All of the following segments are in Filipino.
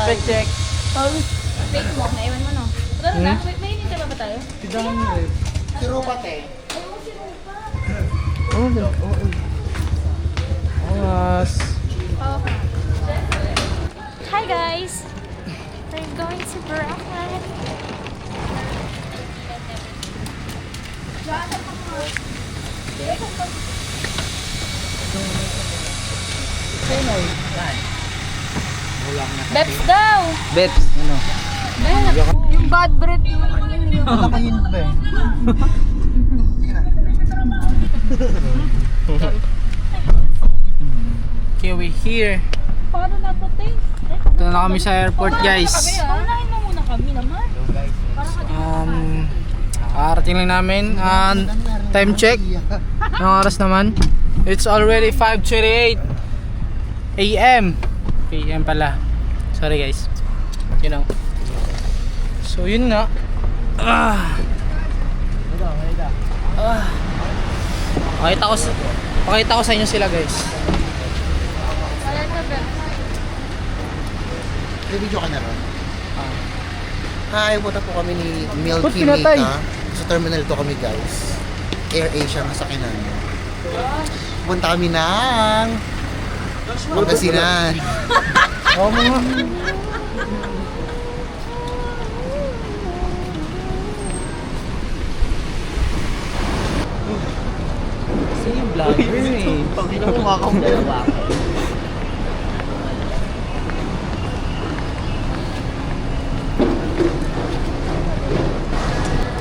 Perfect check. Fake mo, naiwan mo no? Pero na, may inintay ba tayo? Tidahan mo eh. Si Rupat eh. Oras. Hi guys! We're going to Boracay. Bebs daw! Bets. Ano? Yung bad breath yun. Nakayin ba eh? Okay, we're here. Paano na to, te? Ito na kami sa airport, guys. Paunahin mo muna kami naman. Arating lang namin. Time check. Anong oras naman? It's already 5:28 AM. PM pala. Sorry guys. You know. So yun nga. Pakita ko sa inyo sila guys. May video ka na ron? Hi, punta po kami ni Ba't Milky pinatay? Mika. Sa Terminal 2 kami guys. Air Asia ang sakinan. Punta kami ng Pangasinan. Oo mga. Kasi yung vlogger eh. Pagkina mo makakamdala ba?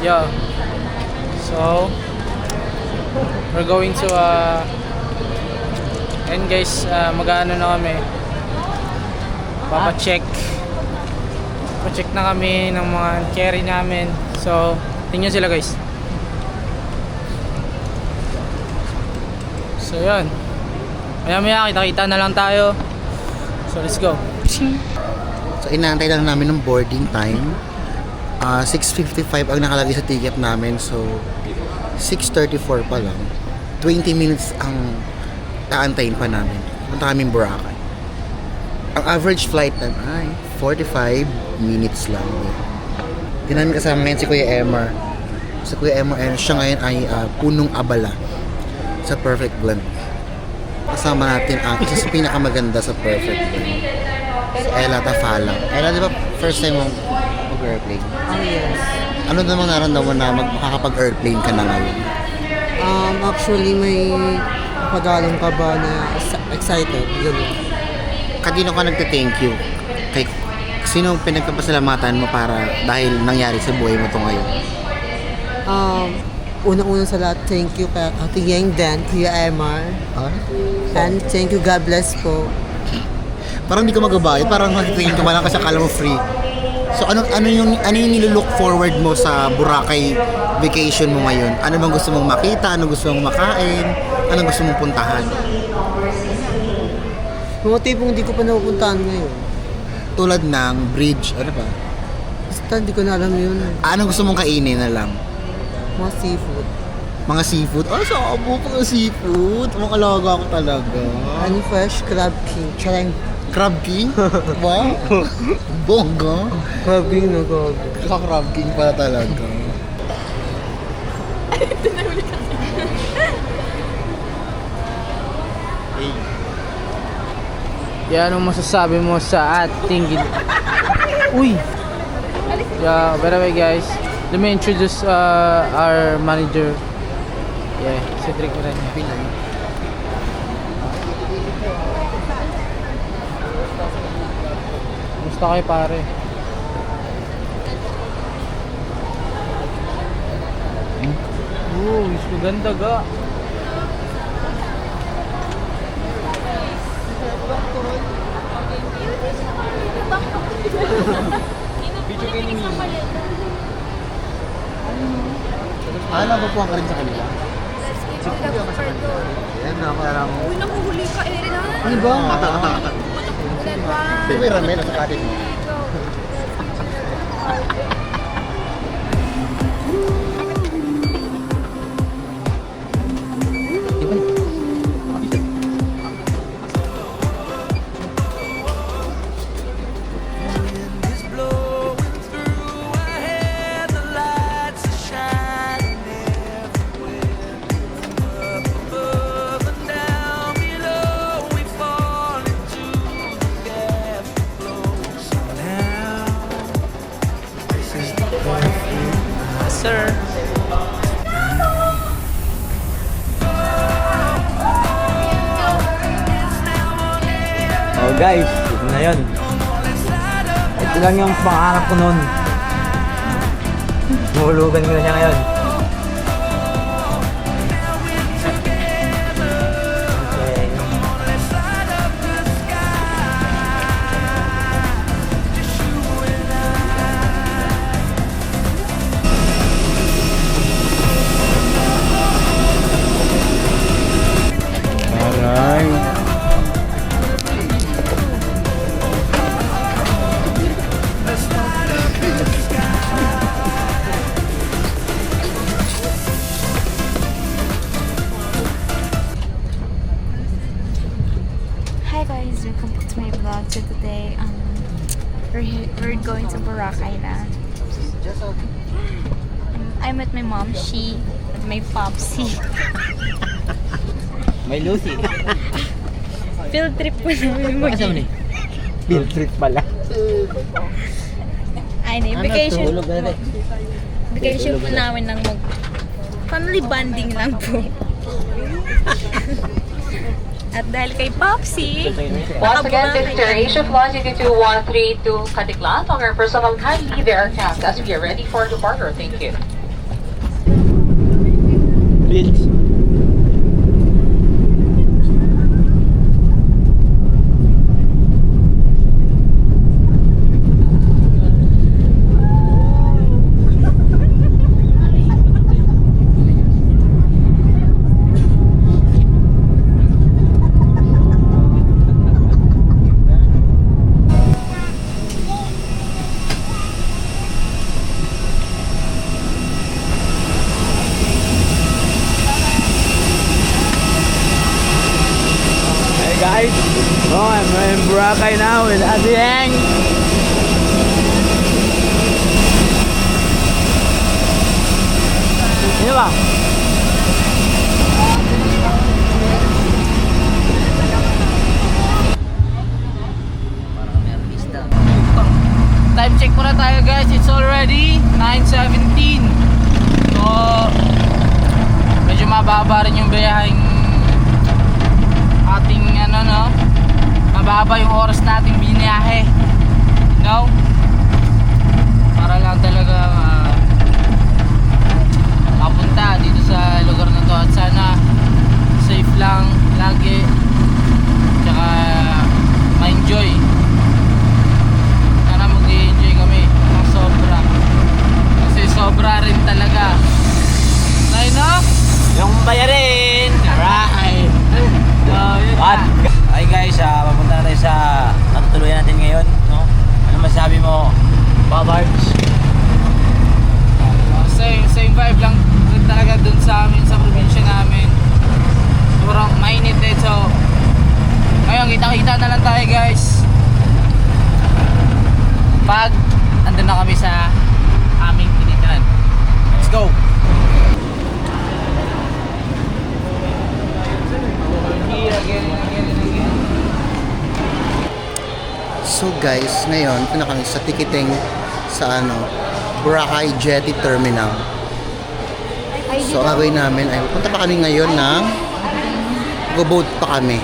Yeah. So we're going to and guys, mag-ano na kami. Papacheck na kami ng mga carry namin. So, tingnan sila guys. So, yun. Maya-maya, kita-kita na lang tayo. So, let's go. So, inaantay lang namin ng boarding time. 6:55 ang nakalagay sa ticket namin. So, 6:34 pa lang. 20 minutes ang aantayin pa namin. Punta kaming Boracay. Ang average flight time ay 45 minutes lang. Hindi namin kasama ngayon si Kuya Emmer. Si Kuya Emmer, siya ngayon ay punong abala sa Perfect Blend. Kasama natin ang isa sa pinakamaganda sa Perfect Blend. Si Ella Tafalang. Ella, di ba first time mo mag-airplane? Oh, yes. Ano namang naramdaman na makakapag-airplane ka na ngayon? Actually, may padalang ka ba na excited? Ganun. Kanino ka nagte-thank you? Kay sino pinagpapasalamatan mo para dahil nangyari sa buhay mo to ngayon? Unang-una sa lahat, thank you kay Ate Yang Dan, Kuya Emar. And thank you, God bless po. Parang hindi ka magabayad, parang nagte-thank you lang kasi akala mo free. So ano yung nilook forward mo sa Boracay vacation mo ngayon? Ano bang gusto mong makita? Ano gusto mong makain? Ano gusto mong puntahan? Mga tipong hindi ko pa napupuntahan ngayon. Tulad ng bridge, ano pa? Basta hindi ko na alam yun. Ano gusto mong kainin na lang? Mga seafood. Mga seafood? Oh, sabo ko ng seafood. Mga alaga ko talaga. And fresh crab king. Charang. Crab King? Wow! Bongga! Crab king na gago. Crab King pala talaga. Yan ang masasabi mo sa ating Uy! Yeah, by the way guys, let me introduce our manager. Yeah, Cedric Miranda. Musta kayo pare? Is maganda ga. Nabapuan ka rin sa kanila? Yan na, parang... Uy, nakuhuli ka, Erina. Ano ba? Di ba yung ramen nasa kanin mo? Guys, ito na yun. Ito lang yung pangarap ko noon. Mahulugan ko na siya ngayon. Okay. Aray. Hi guys, welcome back to my vlog. So today, we're going to Boracay na. I'm at my mom, she, at my popsy. May Lucy. Field trip po namin mag Field trip pala. Ay, na, vacation. Tulog na rin. Vacation po namin ng family bonding lang po. At dahil kay Popsy, Once again, Victor Asia Flight 22132 Katiklan on our personal kindly the aircraft as we are ready for departure. Thank you. Fields. Guys, I'm in Boracay now with Ate Yang. Ini ba? Time check muna tayo guys. It's already 9:17. So, medyo mababa rin yung biyaheng ating mababa yung oras nating biniyahe. No? Para lang talaga mapunta dito sa lugar na to at sana safe lang lagi. Tsaka ma-enjoy. Sana mag-enjoy kami ng sobra. Kasi sobra rin talaga. Nay no? Yung bayarin! Alright! So, yun na. Hi guys, papunta na tayo sa natutuluyan natin ngayon, no? Ano masabi mo, Babarbs? Same vibe lang rin talaga dun sa amin, sa probinsya namin. Sobrang mainit eh. So, ngayon kita-kita na lang tayo guys pag andun na kami sa aming tinitirahan. Let's go! So guys, ngayon ito na kami sa ticketing sa Boracay Jetty Terminal. So ang gagawin namin ay punta pa kami ngayon ng go-boat pa kami.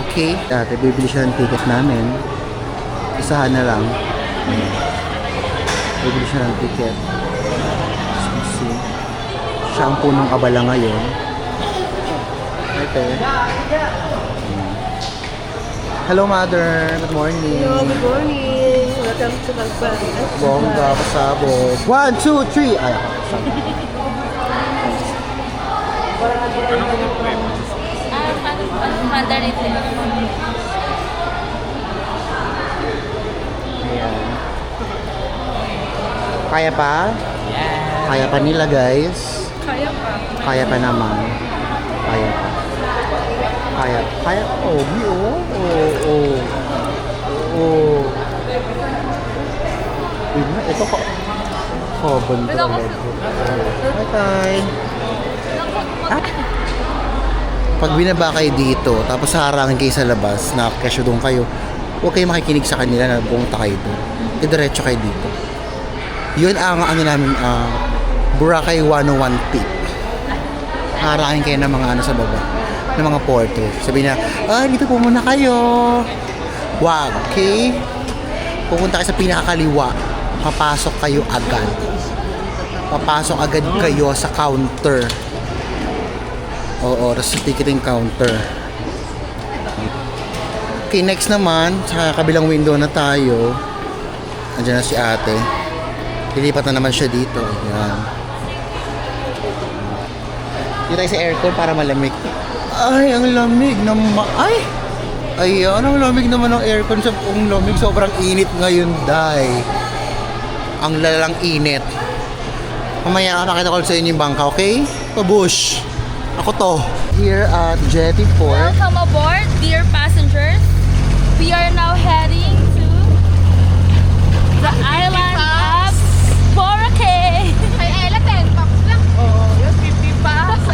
Okay? Dati bibili siya ng ticket namin. Isahan na lang. Ayan. Bibili siya ng ticket. So see. Siya ang punong abala ngayon. Ito. Hello, Mother. Good morning. Hello, good morning. Welcome to Magbangas. Bongga, pasabog. 1, 2, 3. Ay, Mandarin din. ayan. Kaya pa? Yeah. Kaya pa nila, guys. Kaya pa. Kaya pa naman. Kaya pa. Kaya. Oh, ito ko. Carbon talaga. Hi. Pag binaba kayo dito, tapos harangin kayo sa labas, nakakasyo doon kayo, huwag kayo makikinig sa kanila na pumunta kayo doon. Diretso kayo dito. Yun ang namin, Boracay 101 tip. Harangin kayo ng mga sa baba. ng mga porter. Sabi na, dito po muna kayo. Wag, okay? Pupunta kayo sa pinakakaliwa. Papasok kayo agad. Papasok agad kayo sa counter. Oo, sa ticketing counter. Okay, next naman, sa kabilang window na tayo. Andiyan na si ate. Lilipat na naman siya dito. Ayan. Dito tayo sa aircon para malamig. Ay, ang lamig naman. Ayan, ang lamig naman ng aircon. Ang lamig, sobrang init ngayon, day. Ang lalang init. Mamaya makita ko sa inyo yung bangka, okay? Pabush. Ako to. Here at Jetty Port. Welcome aboard, dear passengers. We are now heading to the island of Boracay. Ay, Ella, 10 bucks lang. Oh, yung 50 bucks.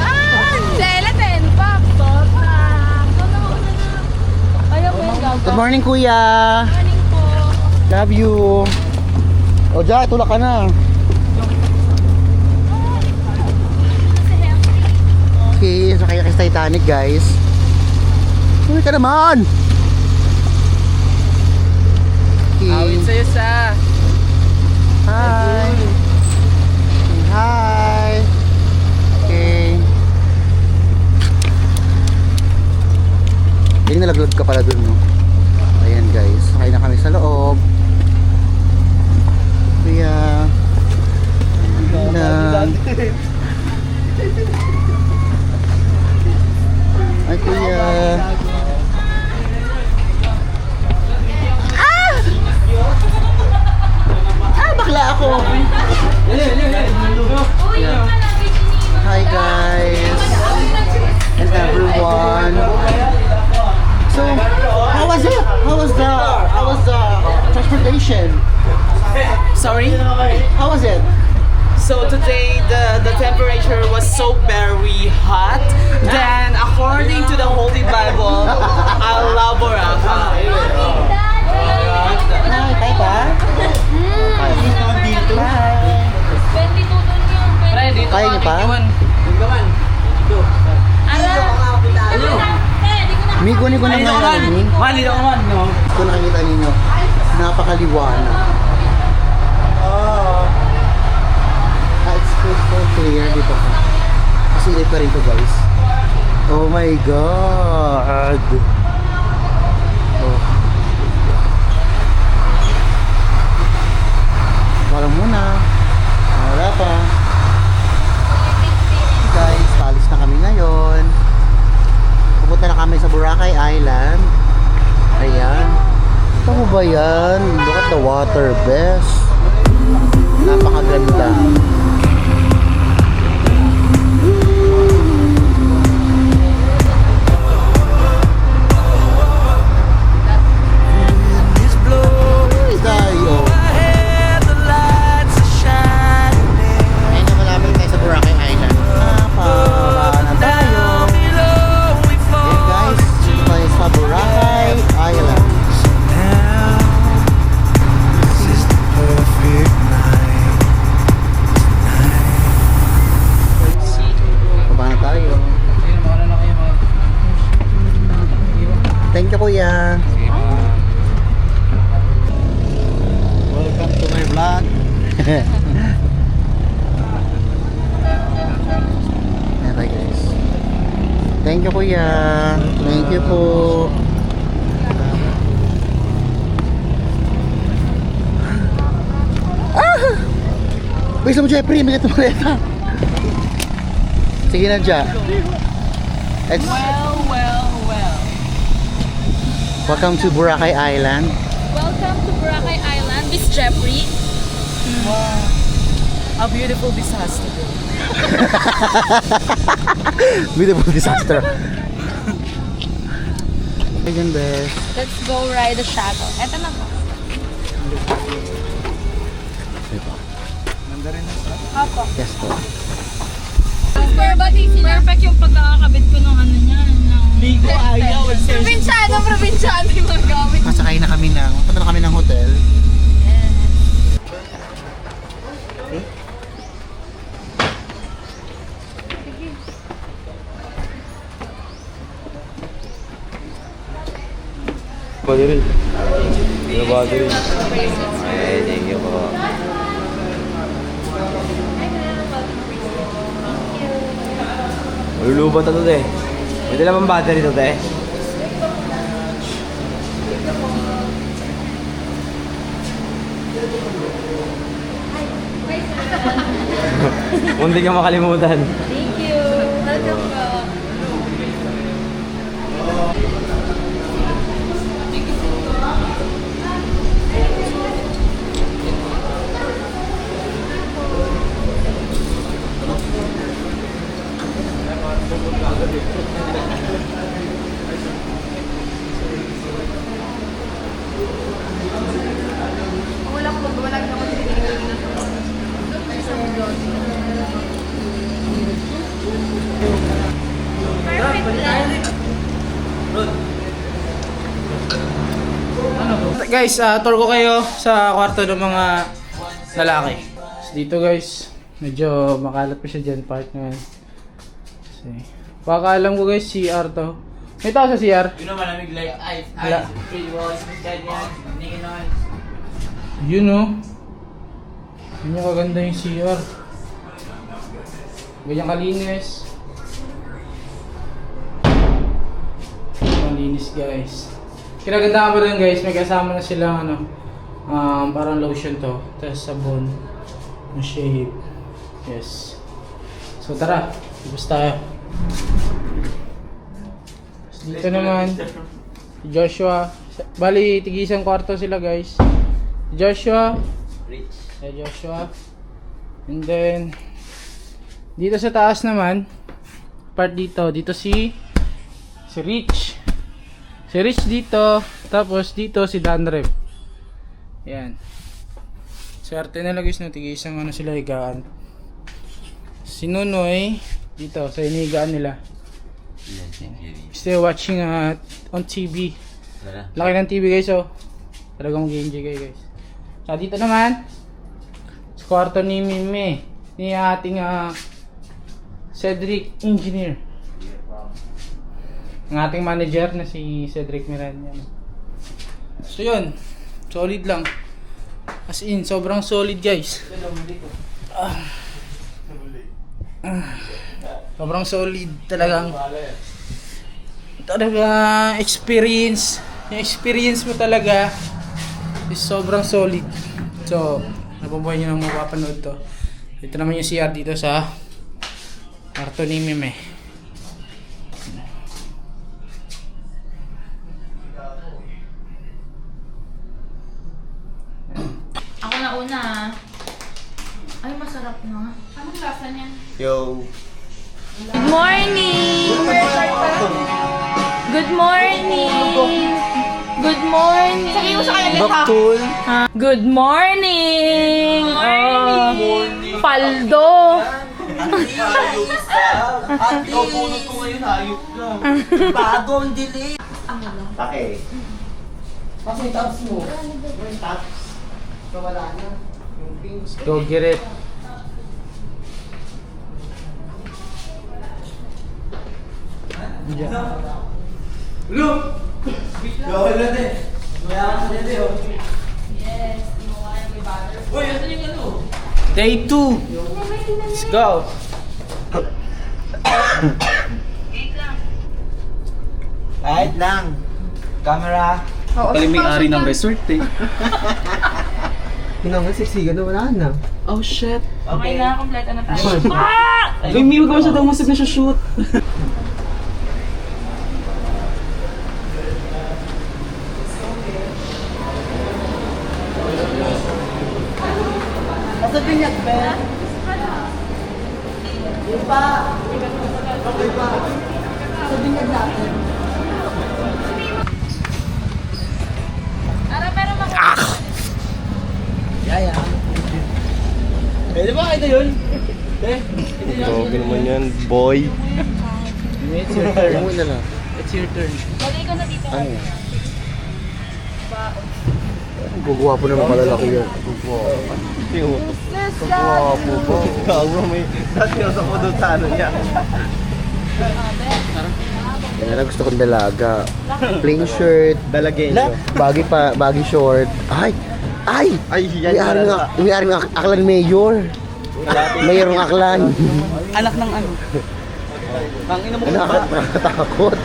Ella, 10 bucks. Ayaw mo yung gagawin. Good morning, kuya. Morning po. Love you. O, Jai, tulak ka na. Okay, sakay ka sa Titanic, guys. Uy ka naman! Okay. Awit sa'yo sa... Hi! Hi! Okay. Yung nalaglag ka pala dun, no? Ayan, guys. Sakay na kami sa loob. Kuya. Ay, kuya. Bakla ako. Yeah. Hi, guys. And everyone. So, how was it? How was the transportation? Sorry? How was it? So today the temperature was so very hot. Then according to the Holy Bible, I love Boracay. Hi, tayo pa? Hi. Pre, dito Kaya niyo pa? Migo ni ko na ngayon ni. Mali daw man, no? Kung nakikita ninyo, napakaliwanag. It's crystal clear dito pa. Kasi pa rin to, guys. Oh my God! Oh. Parang muna. Wala pa. Guys, paalis na kami ngayon. Pupunta na kami sa Boracay Island. Ayan. Ito mo ba yan? Look at the water, best. Napakaganda. Thank you, kuya. Welcome to my vlog. Ayan, guys. Thank you, kuya. Thank you po. Bisa mo, Jeffrey, may ito maleta. Sige na, Ja. Well. Welcome to Boracay Island. Welcome to Boracay Island, Miss Jeffrey. Wow. A beautiful disaster. Beautiful disaster. Ayan, bes. Let's go ride the shuttle. Eto na po. Ito. Opo. Yes po. Perfect yung pagkakakabit ko ng ano niya. Ligo ayaw. Probinsyano yung mga gamit. Masakay na kami punta na kami ng hotel. Okay. Body rin. Body rin. Ay, thank you po. Lulubat na to, te. May dala bang battery to, te? Munti ka makalimutan. Thank you. Welcome po. Guys, tour ko kayo sa kwarto ng mga lalaki. So, dito guys, medyo makalat pa siya dyan, part na yan. So, baka alam ko guys, CR to. May tao sa CR? You know, malamig like ice. Wala. Pretty boys, ganyan. Ningin on. Yun o. Ganyan kaganda yung CR. Ganyan kalinis. Malinis guys. Kinagandaan ko rin guys, may kasama na silang parang lotion to. Tapos sabon. Yung shave. Yes. So tara, ibus tayo. Tapos dito naman, si Joshua. Bali, tig-isang kwarto sila guys. Si Joshua. Si Joshua. And then, dito sa taas naman, part dito si Rich. Si Rich dito, tapos dito si Danrep. Yan. Swerte na lang guys, no? Tig-isang sila higaan. Si Nunoy, dito, sa inigaan nila. Still watching on TV. Laki ng TV guys, oh. Talagang mag-enjoy kayo guys. So, dito naman, sa kwarto ni Mime, ni ating Cedric Engineer. Ang ating manager na si Cedric Miranda. So yun, solid lang. As in, sobrang solid guys. Sobrang solid talagang. Experience. Yung experience mo talaga is sobrang solid. So, napabuhay nyo nang mapapanood to. Ito naman yung CR dito sa kwarto ni Mime. Ako na una. Ay, masarap na. Anong lasa niya? Yo. Good morning! Good morning! Good morning! Sabi mo sa kanya Bakul. Good morning! Morning! Paldo! Ikaw punot ko ngayon, hayop ka. Bagong delete. Okay. Kasi yung tops mo. Yung tops. So wala na. Yung pink. Go get it. Look! Gawin natin. Mayaman sa dede, oh. Yes, mo kaya may butter. Uy, ito yung ano? Day 2. Let's go. Kahit lang. Camera. Kaliming ari ng resort eh. Hinangan siksigan na wala na. Oh shit. Okay na, kompleto na tayo. May miwag ako siya daw musip na siya shoot. Sa binyag, be. Iba. Iba. Sa binyag natin. Ara, pero Yaya. Pwede ba ito yun? Grabe naman yan, boy. It's your turn. Umuwi na lang. It's your turn. Lagay ko na dito. Ano? Gugwapo naman pala laki yan. Gwapo ba? Gago may dati ako doon sa ano niya. Yan na gusto kong dalaga. Plain shirt, Dalagenyo. baggy short. Ay! Ay! Ay, yan May-ari ng Aklan Mayor. Mayor ng Aklan. Anak ng ano? Ang ina mo Nakakatakot.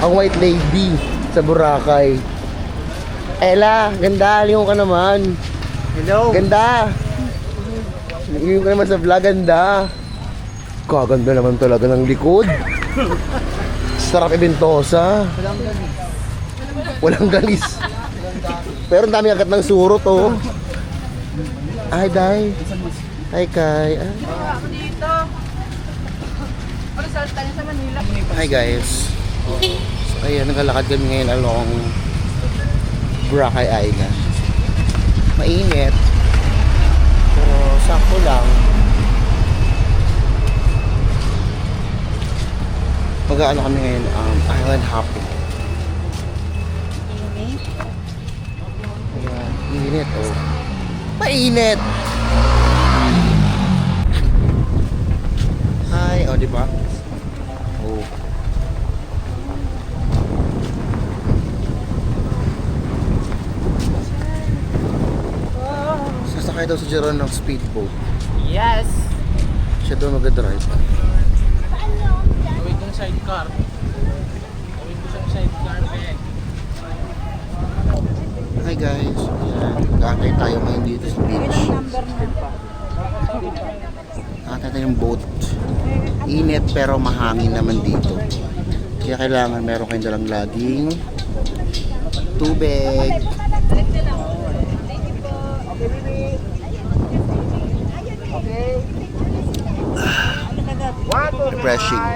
Ang white lady sa Boracay. Ella, ganda. Lingon ka naman. Hello. Ganda. Lingon ka naman sa vlog. Ganda. Kaganda naman talaga ng likod. Sarap ibentosa. Walang galis. Pero ang dami agad ng surot, oh. Ay, day. Hi, Kai. Hi, guys. So, ayan, naglalakad kami ngayon along Boracay Island. Mainit. Pero sakto lang. Mag-ano kami ngayon, island hopping. Ayan, init, oh. Mainit! Hi, oh, diba? Oh. Sasakay daw si Jeron ng speedboat. Yes! Siya daw mag-drive. Gawin kong sidecar. Gawin ko siyang sidecar, eh. Hi guys, ayan, nag-aantay tayo ngayon dito sa beach. Nag-aantay tayo ng boat. Init pero mahangin naman dito. Kaya kailangan meron kayong dalang laging tubig. Refreshing.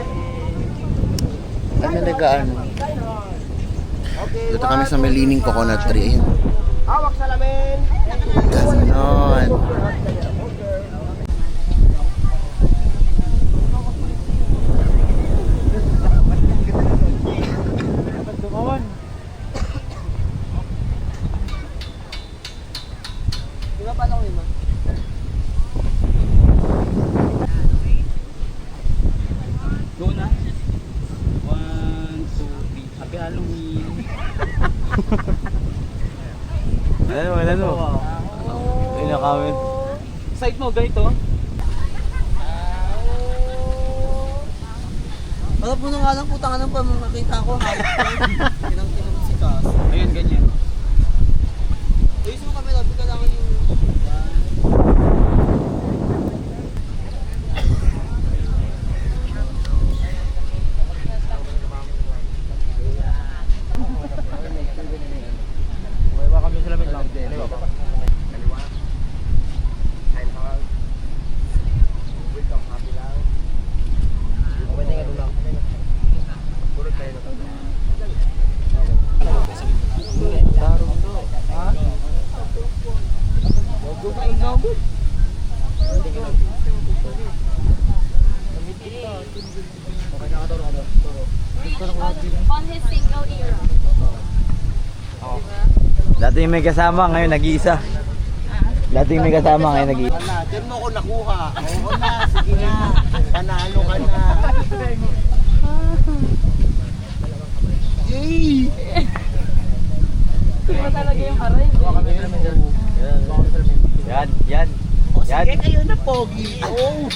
Ano nag-ano? Dito kami sa Melining Coconut Tree. Ayan. Ganon. Go na. 1, 2, 3. Happy Halloween. Ano? Ay, nakawin. Side mo, ganito. Wala po na nga lang putang anong pa makita ko. Kinang si Cas. Ayun, ganyan. Ayos mo kami, labi ka lang yung... Kami sa lamit lang. On his single era. Dating may kasama, ngayon nag-iisa. Dating may kasama, ngayon nag-iisa. Diyan mo ko nakuha. Oo na, sige na. Panalo ka na. Yay! Iba talaga yung aray. Yan, yan. O sige kayo na, Pogi. Oo.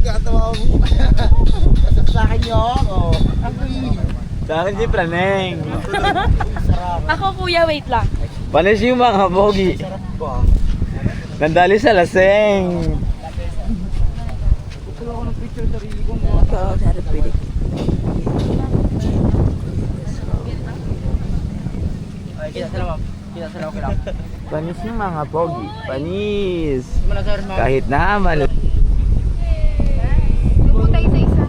Katawa mo. Kasaksakin niyo ako. Sa akin si Praneng. Ako kuya, wait lang. Panis yung mga bogi. Nandali sa laseng. Panis yung mga bogi. Panis. Kahit na mal. Pupunta isa-isa.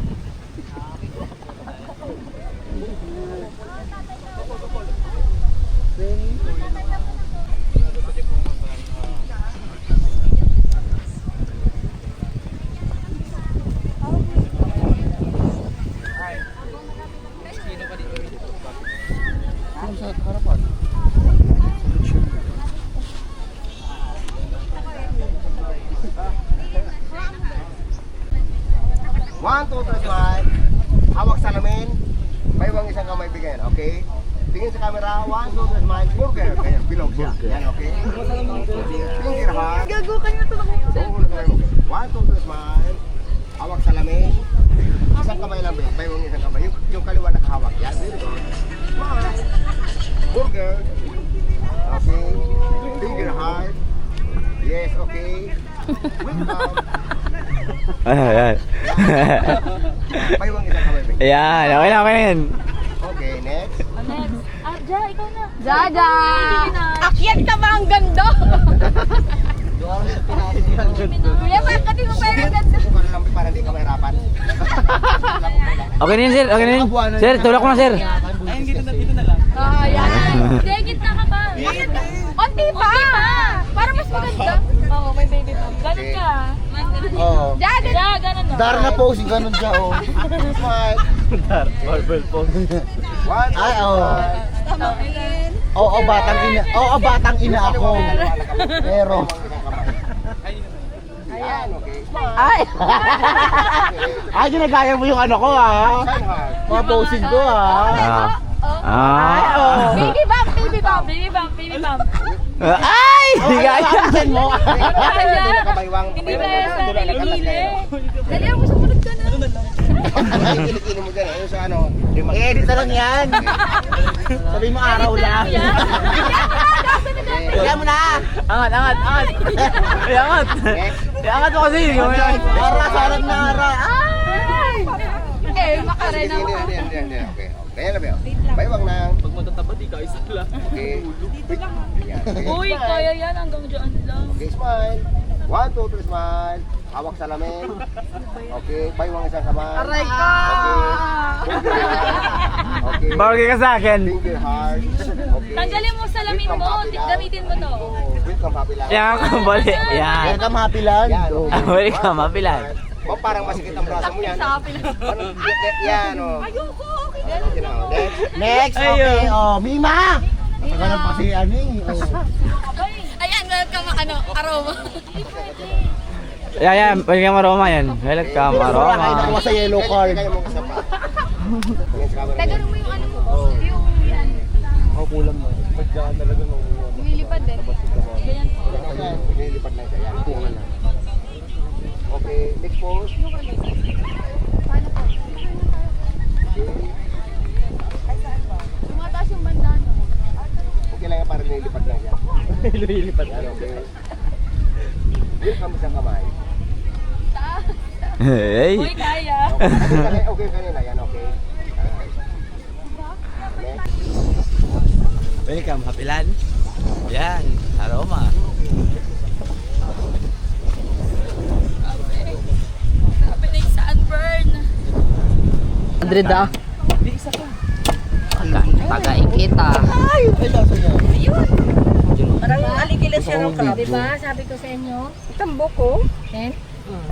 Sa harapan. 1, 2, 3, 5. hawak salamin, baywang isang kamay bigyan, okay? Tingin sa camera, 1, 2, 3, smile, burger. Ganyan, bilog siya. Yan, okay? Finger hug. Gago ka niya to. 1, 2, 3, smile. Hawak salamin. Isang kamay lang, baywang isang kamay. Yung kaliwa nakahawak. Yan, very good. Smile. Burger. Okay. Finger hug. Yes, okay. Welcome. Ayan. Baywang isang kamay bigyan. Ayan, okay na yan. Okay, next. Ja, ikaw na. Jaja! Akyat ka ba ang ganda? Kuya, pagkatin mo pa yung ganda. Bukan lang para hindi ka mahirapan. Okay na yun, sir. Okay na yun. Sir, tulak ko na, sir. Ah, yan. Hindi, gitna ka pa. Onti pa! Para mas maganda. Oo, may baby pa. Ganun ka. Oo. Jaja! Ja, ganun no. Dar na posing ganun siya, oh. Smile. Marvel po. 1, Ay, oo. Oo, batang ina. Oo, batang ina ako. Pero. Ayan, okay. Ay! Ay, ginagaya mo yung ano ko, ha? Mga posing ko, ha? Ay, oo. Baby bump, baby bump. Baby bump, baby bump. Ay! Hindi kaya. Pinsan mo. Hindi ba yan sa kilikili? Dali ako, sumunod ka na. Kilikili mo dyan, ayun sa ano. I-edit na lang yan. Sabi mo araw lang. Kaya mo na. Angat, angat, angat. Ay, angat. Ay, angat mo kasi. Ara, sarang na ara. Ay! Eh, makaray na ako. Hindi. Okay. Kaya na ba yun? Baywang na. Pag matatapat, ikaw isa lang. Okay. Ayan, okay. Uy, kaya yan hanggang dyan lang. Okay, smile. 1, 2, 3, smile. Hawak salamin. Okay, baywang isang kamay. Aray ka! Okay. Bagay ka sa akin. Finger heart. Okay. Tanggalin mo salamin mo, gamitin mo to. Welcome, happy lang. Yan, bali. Yan. Welcome, Happy Land. Yan, okay. Welcome, happy lang. O, parang masikip ang braso mo yan. Sa kapil. Ano, yan, o. Ayoko, okay. Okay na, o. Next. Next, okay. Oh, Mima. Pagkalan pa si ano eh. Oh. Ayan, welcome ano, aroma. Yan, welcome aroma yan. Welcome Ay, aroma. nakuha sa yellow card. Kaya mo kasama. Tingin sa camera. Tagalog mo yung ano mo, yung yan. Ako kulang mo. Pagkaan talaga nung Lumilipad din. Ganyan. Ayan, nililipat lang siya. Yan, tungan lang. Okay, next pose. Paano po? Okay. Tumataas yung banda, no? Okay lang yan, para nililipat lang siya. nililipat. Yan, okay. Welcome sa kamay. Hey. Uy, kaya. Okay kanina, yan, okay. Next. Welcome, happy land. Yan, aroma. Happening sa Unburn. 100 ah. Pagain kita. Parang alikilas siya ng crab. Diba? Sabi ko sa inyo. Tambok ko. Eh?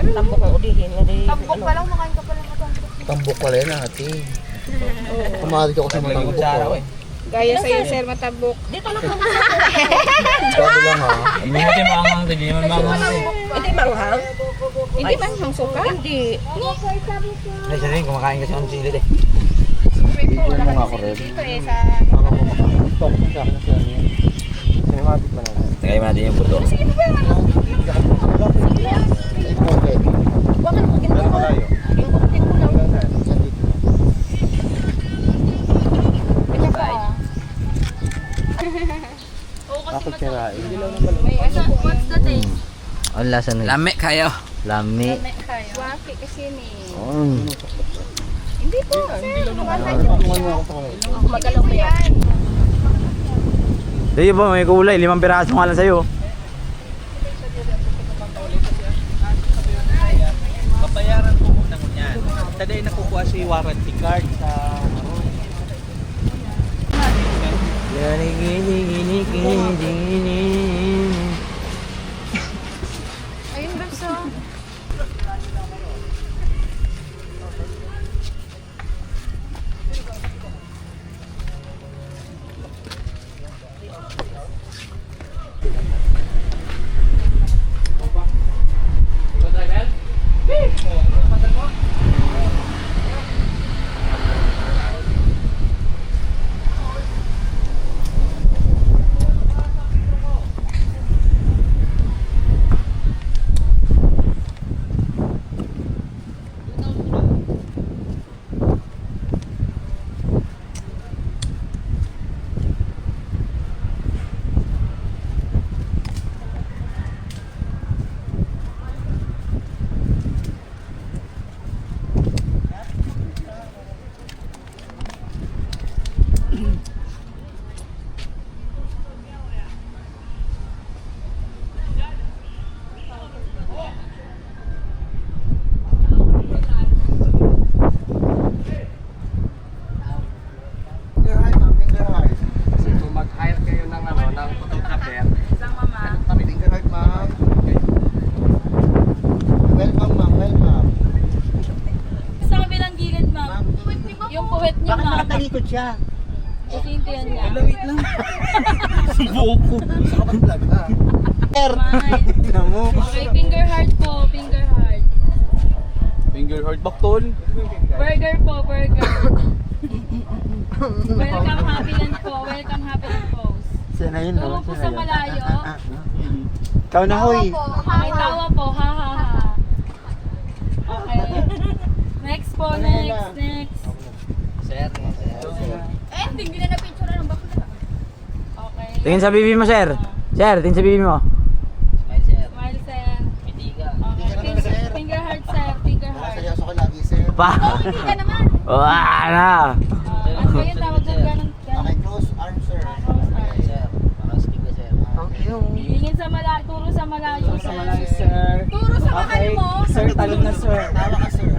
Tambok ko ulihin. Tambok pa lang, makain ka pa lang matambok. Tambok pala yun ate. Kumari ko kasi matambok ko. Gaya sa'yo, sir, matambok. Dito lang po. Sabi lang ha. Hindi natin maangang to, hindi naman maangang. Hindi manghang? Hindi manghang suka? Hindi. Ay, siya rin, kumakain kasi ng chili eh. Video mo nga ako rin. Dito eh, sa... Baka mo makakastok sa akin na siya niya. Cinematic pa naman. Tagay mo natin yung puto. Okay. Huwag ka na maganda ko. Yung kukutin ko lang. Ako kirain. May ano, what's the taste? Ang lasa nila. Lami kayo. Lami. Waki kasi ni... Hindi po, sir. Tungan mo ako sa kamay. Magalaw mo yan. Sige po, may kulay. 5 piraso nga lang sa'yo. Babayaran po ko ng yan. Taday na kukuha si warranty card sa Ayun, Babso. puwet niya, Bakit ma'am. nakatalikod siya? Kasi hindi yan niya. Wait lang. Buko. Vlog ha. Sir! Smile. Tignan mo. Okay, finger heart po. Finger heart. Finger heart baktol. Burger po, burger. Welcome, happy land po. Welcome, happy land po. Siya na yun, Turo po sa malayo. Ikaw na, hoy. May tawa po, ha ha ha. Okay. Next po, next. Sir. Eh, hindi na na-picture ng bakla. Okay. Tingin sa bibi mo, sir. Sir, tingin sa bibi mo. Smile, sir. Smile, sir. Pitiga. Okay. Finger heart, sir. Finger heart. Seryoso ko lagi, sir. Pa. Hindi ka naman. Wala na. Ano ba yun? Tawag doon ganun. Okay, close arm, sir. Sir, para stick ka, sir. Tingin sa malayo, turo sa malayo, sir. Sir. Turo sa makano mo. Sir, talon na, sir. Tawa ka, sir.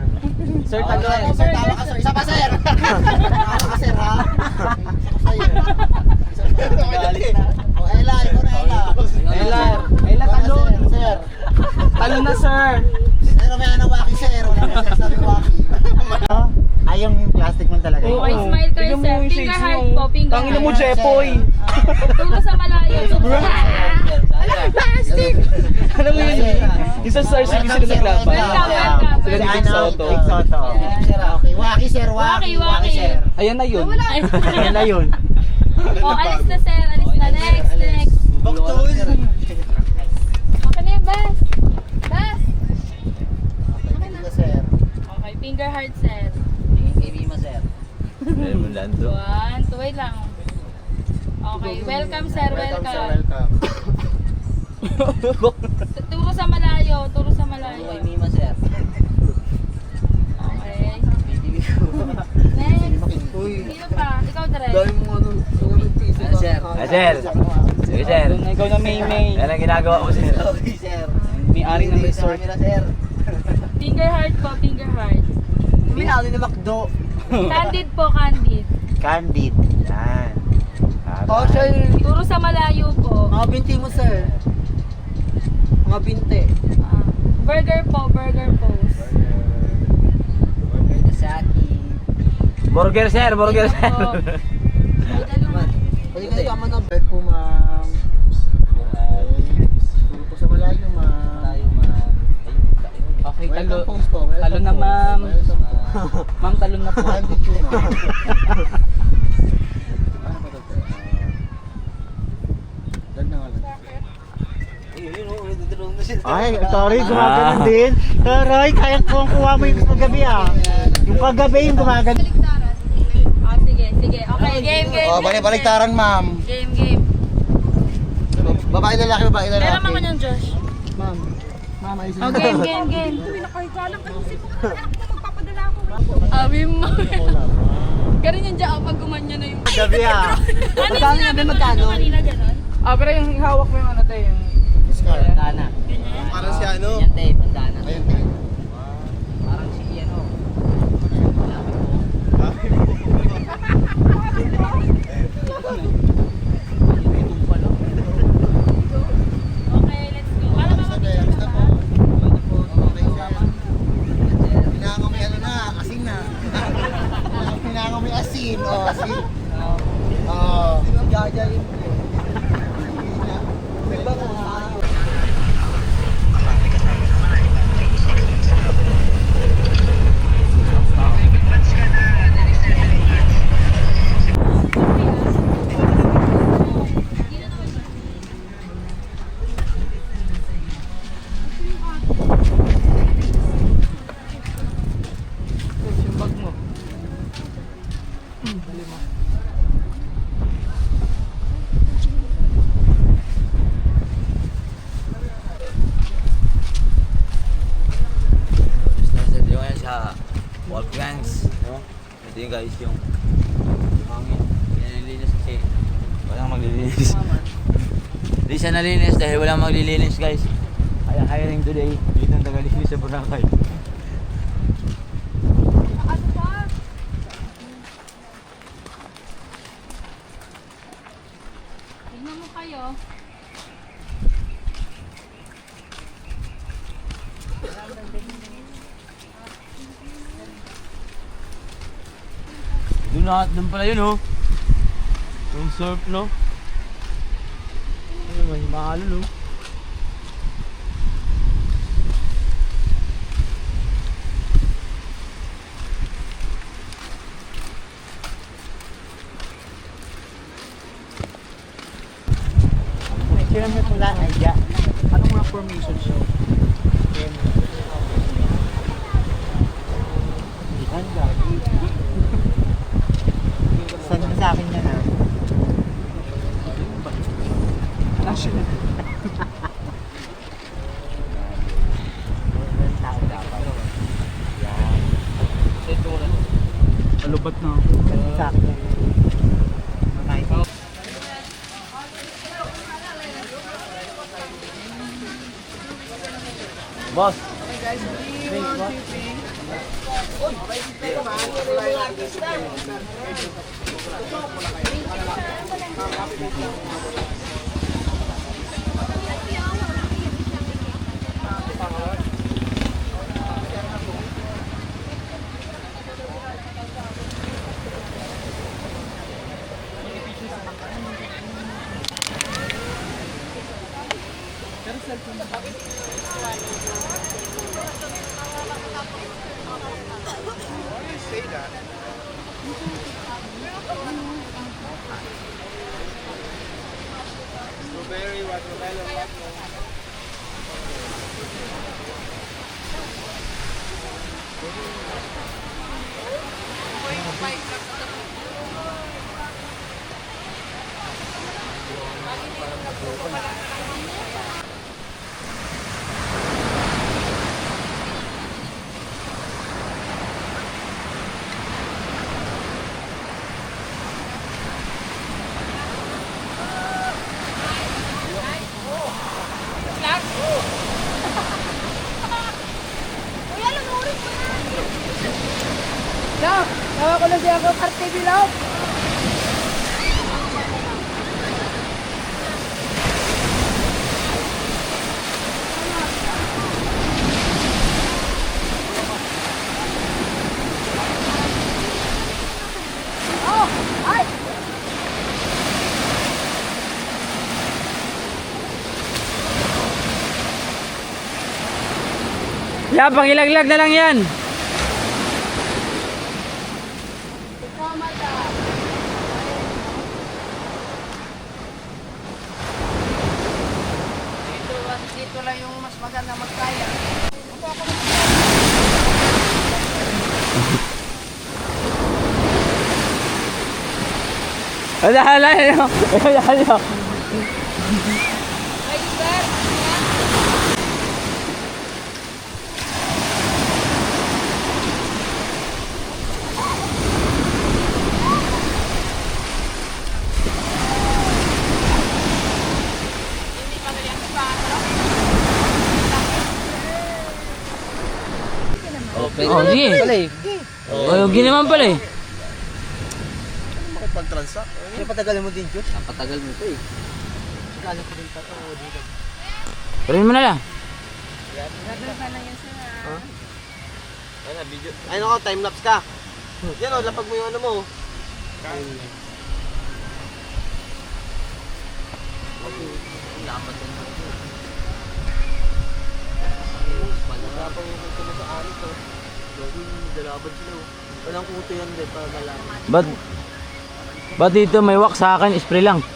Sir, talon. Sir, tawa ka, sir. Isa pa, sir. Tawa ka, sir, ha? Isa pa sa'yo. O, Ella, ikaw na, Ella. Ella, talon. Sir. Talon na, sir. Pero may anong waki, sir. Wala na sir sabi waki. Ay, yung plastic man talaga. Okay, smile kayo, Tignan mo sir. yung Finger shades heart mo. po, finger Tangina mo, heart. Jepoy. Turo sa malayo. Plastic! Alam mo yun, yung sa Star City sila naglaban. Welcome. Sila ni Big Soto. Big Soto. Okay, waki, sir. Waki, Waki, waki. sir. Ayan na yun. Ayan na yun. Oh, alis na, sir. Alis na. Next. Baktol. Okay na yung bus. Bus. Sir. Okay, finger heart, sir. Bibi mo, sir. Lando. 1, 2, wait lang. Okay, welcome, sir. Welcome, sir. Welcome. Welcome. Turo sa malayo. Turo sa malayo. Bibi mo, sir. Okay. Next. Sino pa? Ikaw, Dre. Sir. Sir. Sige, sir. Ikaw na may. Yan ang ginagawa mo, sir. Okay, sir. May-ari ng resort. Sir. Finger heart po, finger heart. Minali na McDo. Candid po, candid. Candid. Yan. Oh, sir. Turo sa malayo po. Mga binti mo, sir. Mga binti. Burger po, burger pose. Burger, sir. Burger, sir. Pwede kayo tama na. Bed po, ma'am. Turo po sa malayo, ma'am. Okay, Welcome post po. Welcome Talon na, post. ma'am. Welcome po. Ma'am, talon na po. Candid po, ma'am. Ano ba ito? Dad na nga lang. Ay, sorry, gumagano din. Taray, kaya kong kuha mo yung kagabi ah. Yung kagabi yung gumagano. Sige. Okay, game. Oh, baliktaran, ma'am. Game. Babae lalaki. Pero mga niyang Josh. Ma'am. Ma'am, ayusin Oh, mo. game. Abi mo. Ganun yung dyan pag gumanya na yung... Gabi ah. Ano yung sinabi mo kanina gano'n? Pero yung hawak mo yung ano tayo, yung... Bandana. Parang si ano? Yan, tayo, bandana. Ayun, tingin. Parang si ano. Okay, let's go. Para ba mapicture ka ba? Pinangamoy ano na, asin na. Pinangamoy asin. Oh, asin. Oh. Jajayin ko. Yung bag mo. Yung yan sa Wolfgangs. Ito yung guys yung hangin. Nililinis kasi walang maglilinis. Hindi siya nalinis dahil walang maglilinis guys. Kaya hiring today. Dito ang tagalinis sa Boracay. Tignan mo kayo. Doon pala yun, oh. Yung surf, no? Ay, may mahalo, no? Kaya mo pula ay ya. Anong mga formation siya? Send mo sa akin yan ha. National. Alubat na ako. Send mo sa akin yan. Boss! Strawberry, watermelon, watermelon. Yeah, pangilaglag na lang yan. Dito lang yung mas maganda magkaya. Hala yun. Hala. Oh, sige. Oh, yung naman pala eh. Pag-transact. Kaya patagal mo din, Diyos. Napatagal mo ito, eh. Kala ko din pa. Oo, dito. Tuloy mo na lang. Ay na, video. Ay nako, time-lapse ka. Yan o, lapag mo yung ano mo. Dapat yun. Tapang yung kumo sa alit o. Gawin, dalaban sila o. Walang kuto yan din para malaman. Ba't dito may wax sa akin? Spray lang. Hindi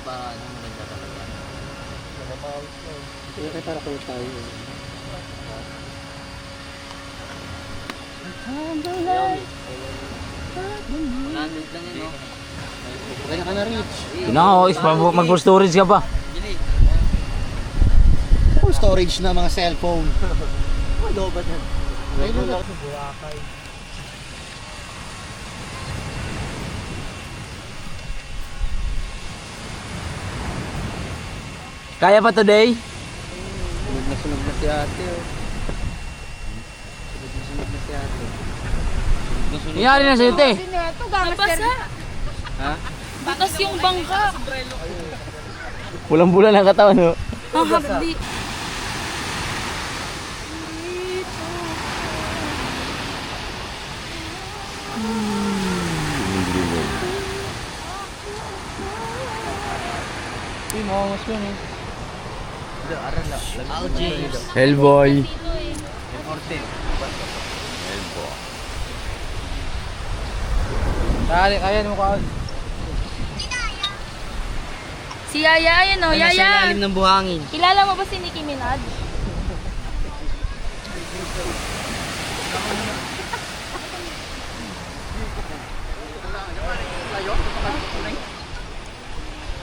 pa, ano, maganda talaga. Kaya kaya para kayo tayo. Wala lang yun, no? Kaya ka na, Rich. Yun na ako, mag-full storage ka pa. Full storage na mga cellphone. Ano ba yan? Ayun lang sa Boracay. Kaya pa today? Sunog na si ate, oh. Sunog na si ate. Nangyari na sa'yo, te. Nabasa. Ha? Batas yung bangka. Pulang-pula ng katawan, no? Hahagdi. Hellboy. Dali, ayan mo ka. Si Yaya, ayan o, Yaya. ng buhangin. Kilala mo ba si Nicki Minaj?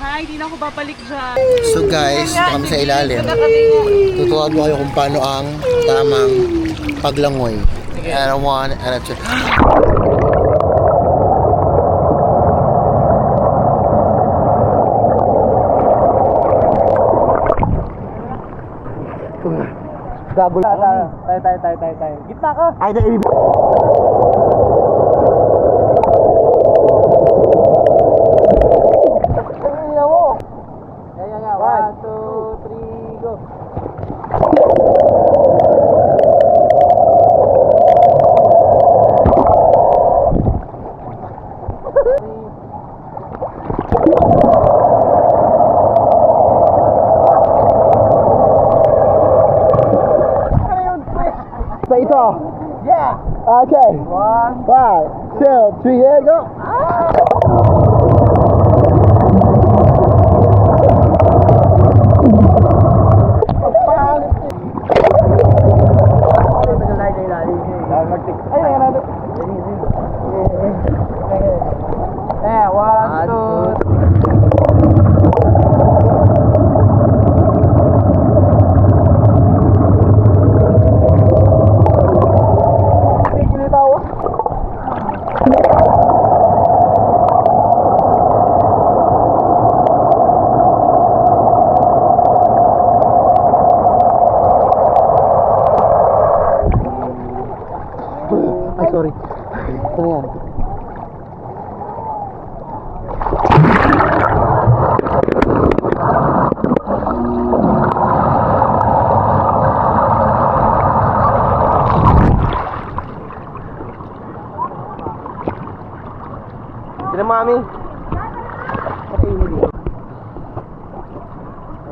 Hi, hindi na ako babalik dyan. So guys, dito kami sa ilalim. Tuturuan ko kayo kung paano ang tamang paglangoy. And a one, and a two. Gago lang. Tayo. Gitna ka. Ay, dahil Yeah. 1, 2, 3, go. sa ito. Yeah. Okay. 1, 5, 2, 3, and go. Eh, 1, 2, Ay, sorry. Ano yan? Sino mami?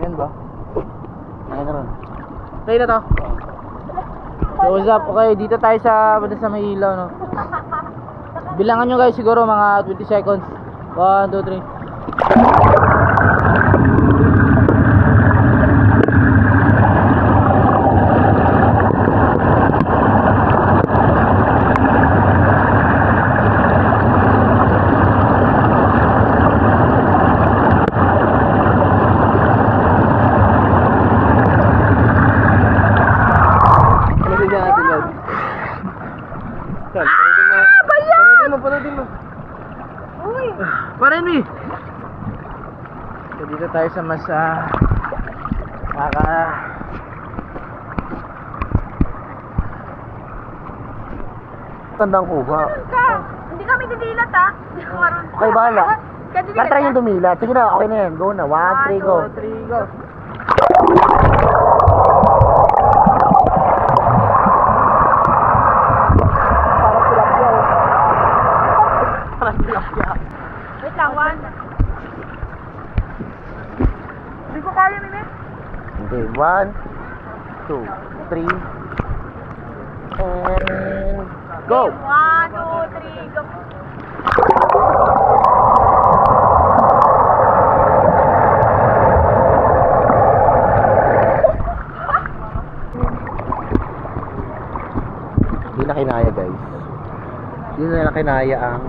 Ayan ba? Ayan na rin. Okay na to. So what's up? Okay, dito tayo sa may ilaw, no? Bilangan nyo guys siguro mga 20 seconds. 1, 2, 3. Panoodin mo. Parin mi! So dito tayo sa mas Tandang kuha. Hindi kami didilat ha. Okay, bahala. Try yung dumilat. Sige na, okay na yan. Go na. 1, 3, go. 3, go. Wait lang, 1. Hindi ko kaya, Mimi. Okay, 1, 2, 3. And go! 1, 2, 3, go. Hindi na kinaya, guys. Hindi na kinaya ang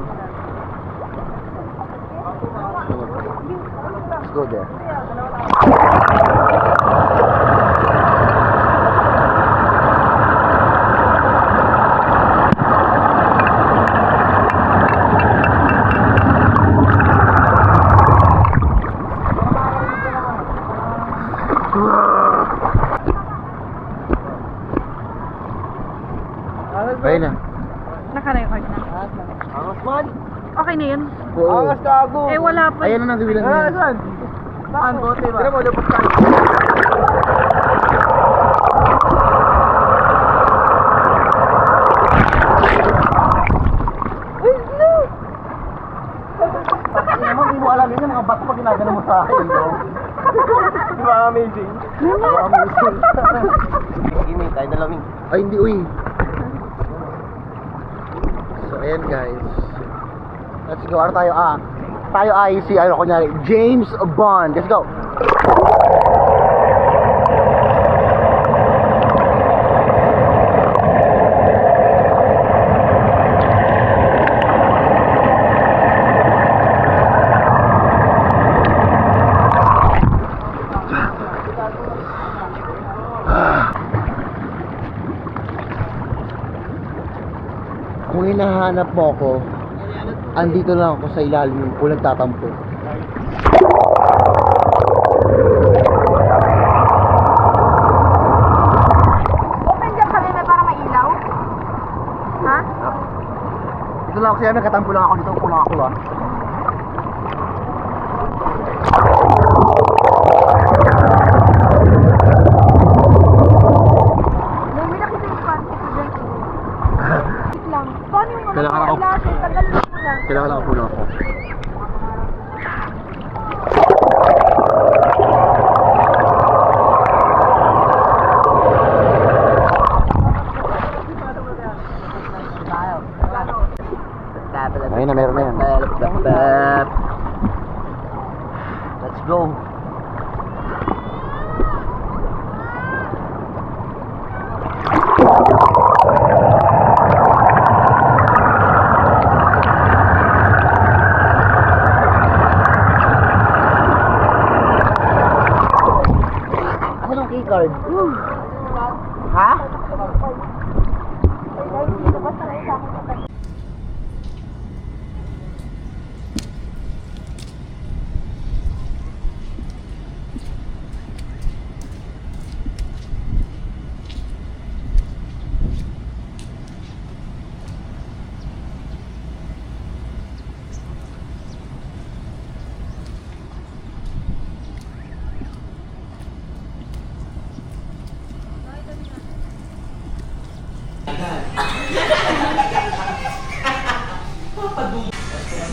let's go there. Ayun na. Naka-record na. Angas man. Okay na yun. Angas gago. Eh, wala pa. Ayun na, nagbibilang Ah, na. saan? Saan bote ba? Tira mo, dapat tayo. Di ba amazing? Di ba amazing? Sige, tayo na lang. Ay, hindi, uy. So, ayan guys. Let's go. Ano tayo? Tayo ay si, kunyari, James Bond. Let's go. Kung hinahanap mo ako, andito lang ako sa ilalim ng pulang tatampo. Open dyan kami na para mailaw? Ha? Dito lang ako siya, nagkatampo lang ako dito, pulang ako lang. May nakita yung pan. Wait lang. Paano yung mga Kailangan ako- lahat? Tagal na muna. Kailangan lang ako pulang ako. Ayun na, meron na yan. Let's go. Ano yung keycard? Ha?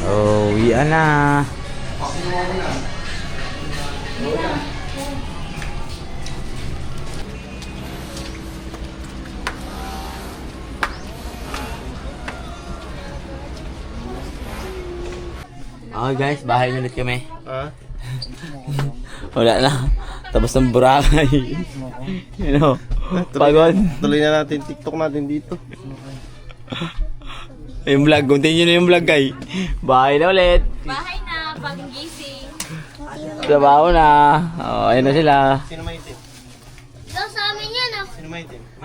Oh, uwian na. Okay guys, bahay na ulit kami. Wala na. Tapos ng Boracay. You know, pagod. Tuloy na natin TikTok natin dito. Yung vlog, continue na yung vlog kay. Bahay na ulit. Bahay na, bagong gising. Trabaho na. Oh, ayun na sila. Sino maitim? Ito sa amin yan ah. Sino maitim?